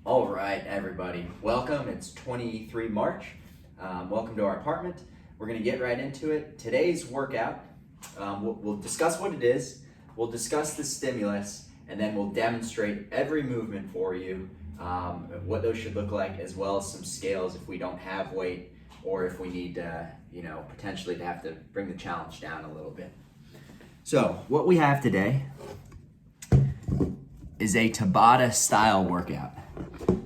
All right, everybody, welcome. It's 23 March. Welcome to our apartment. We're gonna get right into it. Today's workout, we'll discuss what it is, we'll discuss the stimulus, and then we'll demonstrate every movement for you, what those should look like, as well as some scales if we don't have weight or if we need, potentially to have to bring the challenge down a little bit. So what we have today is a Tabata style workout.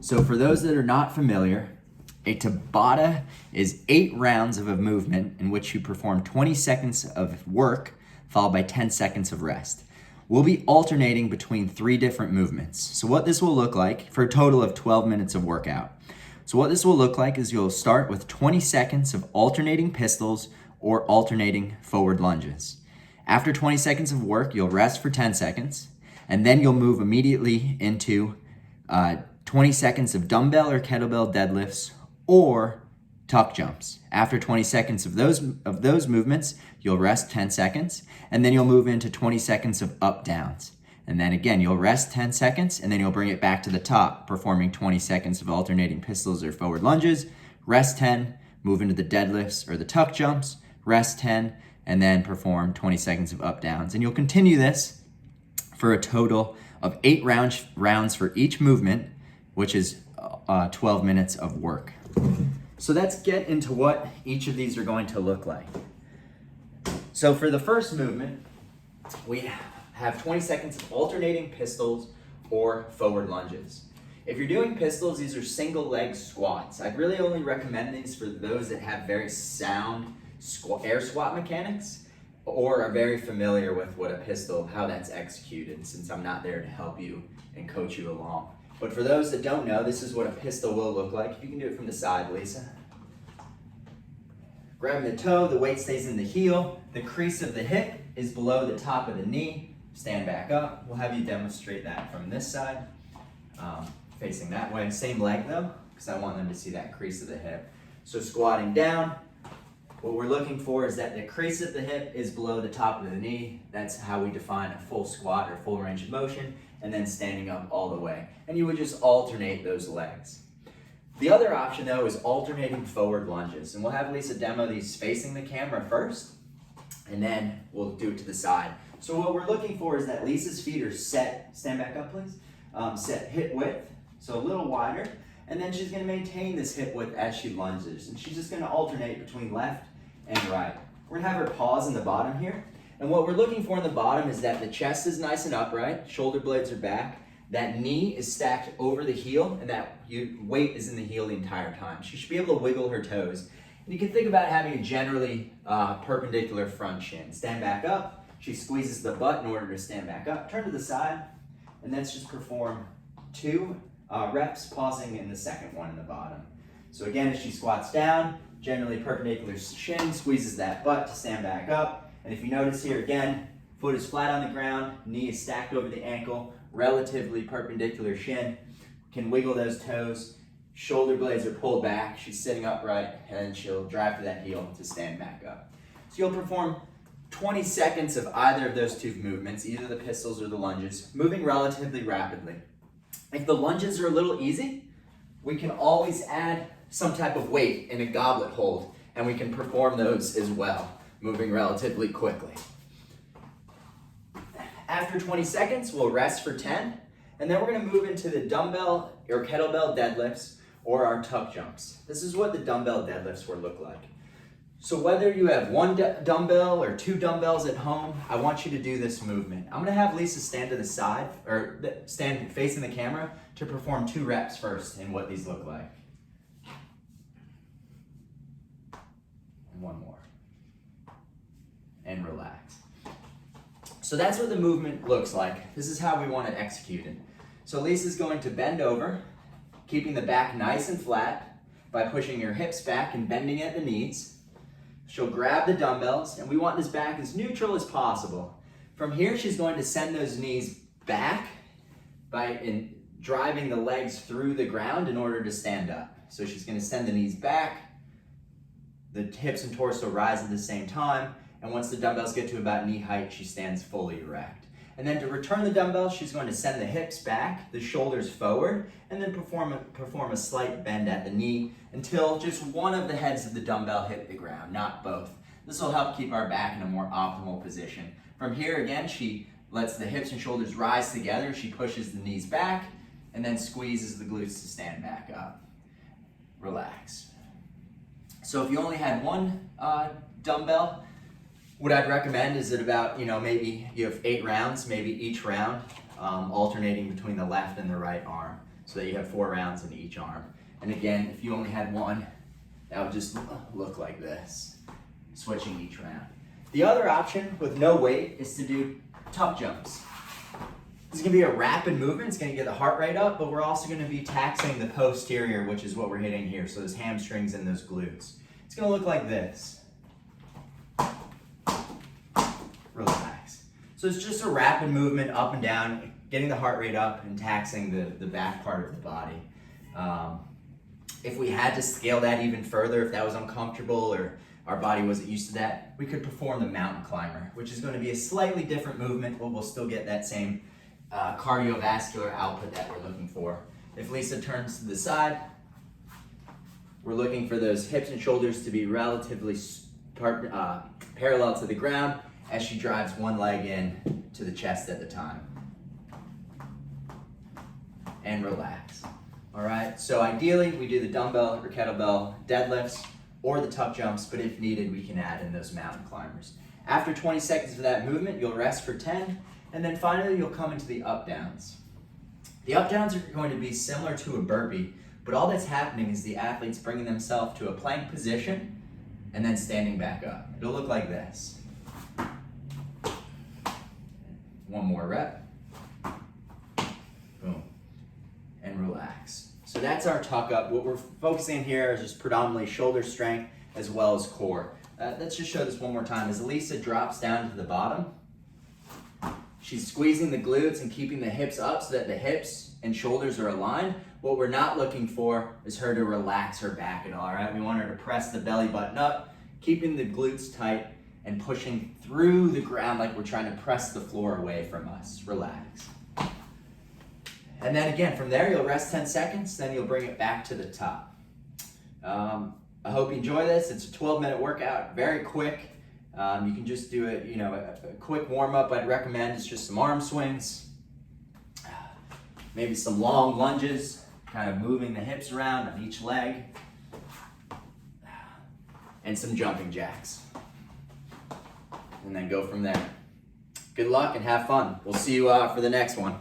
So for those that are not familiar, a Tabata is 8 rounds of a movement in which you perform 20 seconds of work followed by 10 seconds of rest. We'll be alternating between 3 different movements. So what this will look like for a total of 12 minutes of workout. So what this will look like is you'll start with 20 seconds of alternating pistols or alternating forward lunges. After 20 seconds of work, you'll rest for 10 seconds, and then you'll move immediately into 20 seconds of dumbbell or kettlebell deadlifts or tuck jumps. After 20 seconds of those movements, you'll rest 10 seconds, and then you'll move into 20 seconds of up downs. And then again, you'll rest 10 seconds, and then you'll bring it back to the top, performing 20 seconds of alternating pistols or forward lunges, rest 10, move into the deadlifts or the tuck jumps, rest 10, and then perform 20 seconds of up downs. And you'll continue this for a total of 8 rounds for each movement, which is 12 minutes of work. So let's get into what each of these are going to look like. So for the first movement, we have 20 seconds of alternating pistols or forward lunges. If you're doing pistols, these are single leg squats. I'd really only recommend these for those that have very sound air squat mechanics or are very familiar with what a pistol, how that's executed, since I'm not there to help you and coach you along. But for those that don't know, this is what a pistol will look like. If you can do it from the side, Lisa. Grabbing the toe, the weight stays in the heel. The crease of the hip is below the top of the knee. Stand back up. We'll have you demonstrate that from this side, facing that way. Same leg though, because I want them to see that crease of the hip. So squatting down, what we're looking for is that the crease of the hip is below the top of the knee. That's how we define a full squat or full range of motion, and then standing up all the way. And you would just alternate those legs. The other option though is alternating forward lunges. And we'll have Lisa demo these facing the camera first, and then we'll do it to the side. So what we're looking for is that Lisa's feet are set, stand back up please, set hip width, so a little wider, and then she's gonna maintain this hip width as she lunges. And she's just gonna alternate between left and right. We're gonna have her pause in the bottom here. And what we're looking for in the bottom is that the chest is nice and upright, shoulder blades are back, that knee is stacked over the heel, and that weight is in the heel the entire time. She should be able to wiggle her toes. And you can think about having a generally perpendicular front shin. Stand back up, she squeezes the butt in order to stand back up, turn to the side, and let's just perform 2 reps, pausing in the second one in the bottom. So again, as she squats down, generally perpendicular shin, squeezes that butt to stand back up. And if you notice here again, foot is flat on the ground, knee is stacked over the ankle, relatively perpendicular shin, can wiggle those toes, shoulder blades are pulled back, she's sitting upright, and she'll drive to that heel to stand back up. So you'll perform 20 seconds of either of those 2 movements, either the pistols or the lunges, moving relatively rapidly. If the lunges are a little easy, we can always add some type of weight in a goblet hold, and we can perform those as well, moving relatively quickly. After 20 seconds, we'll rest for 10, and then we're gonna move into the dumbbell or kettlebell deadlifts or our tuck jumps. This is what the dumbbell deadlifts will look like. So whether you have 1 dumbbell or 2 dumbbells at home, I want you to do this movement. I'm gonna have Lisa stand to the side, or stand facing the camera to perform 2 reps first in what these look like. And 1 more. And relax. So that's what the movement looks like. This is how we want to execute it. So Lisa's going to bend over, keeping the back nice and flat by pushing your hips back and bending at the knees. She'll grab the dumbbells, and we want this back as neutral as possible. From here, she's going to send those knees back by driving the legs through the ground in order to stand up. So she's going to send the knees back, the hips and torso rise at the same time, and once the dumbbells get to about knee height, she stands fully erect. And then to return the dumbbell, she's going to send the hips back, the shoulders forward, and then perform a slight bend at the knee until just one of the heads of the dumbbell hit the ground, not both. This will help keep our back in a more optimal position. From here, again, she lets the hips and shoulders rise together. She pushes the knees back and then squeezes the glutes to stand back up. Relax. So if you only had one dumbbell, what I'd recommend is that about, maybe you have 8 rounds, maybe each round alternating between the left and the right arm so that you have 4 rounds in each arm. And again, if you only had one, that would just look like this, switching each round. The other option with no weight is to do tuck jumps. This is gonna be a rapid movement. It's gonna get the heart rate up, but we're also gonna be taxing the posterior, which is what we're hitting here. So those hamstrings and those glutes. It's gonna look like this. Relax. So it's just a rapid movement up and down, getting the heart rate up and taxing the back part of the body. If we had to scale that even further, if that was uncomfortable or our body wasn't used to that, we could perform the mountain climber, which is going to be a slightly different movement, but we'll still get that same cardiovascular output that we're looking for. If Lisa turns to the side, we're looking for those hips and shoulders to be relatively parallel to the ground as she drives one leg in to the chest at the time. And relax. All right, so ideally we do the dumbbell or kettlebell deadlifts or the tuck jumps, but if needed, we can add in those mountain climbers. After 20 seconds of that movement, you'll rest for 10, and then finally you'll come into the up downs. The up downs are going to be similar to a burpee, but all that's happening is the athlete's bringing themselves to a plank position and then standing back up. It'll look like this. One more rep. Boom. And relax. So that's our tuck up. What we're focusing here is just predominantly shoulder strength as well as core. Let's just show this one more time. As Lisa drops down to the bottom, she's squeezing the glutes and keeping the hips up so that the hips and shoulders are aligned. What we're not looking for is her to relax her back at all, right? We want her to press the belly button up, keeping the glutes tight and pushing through the ground like we're trying to press the floor away from us. Relax. And then again, from there, you'll rest 10 seconds, then you'll bring it back to the top. I hope you enjoy this. It's a 12-minute workout, very quick. You can just do it, a quick warm-up I'd recommend is just some arm swings, maybe some long lunges, kind of moving the hips around on each leg, and some jumping jacks. And then go from there. Good luck and have fun. We'll see you for the next one.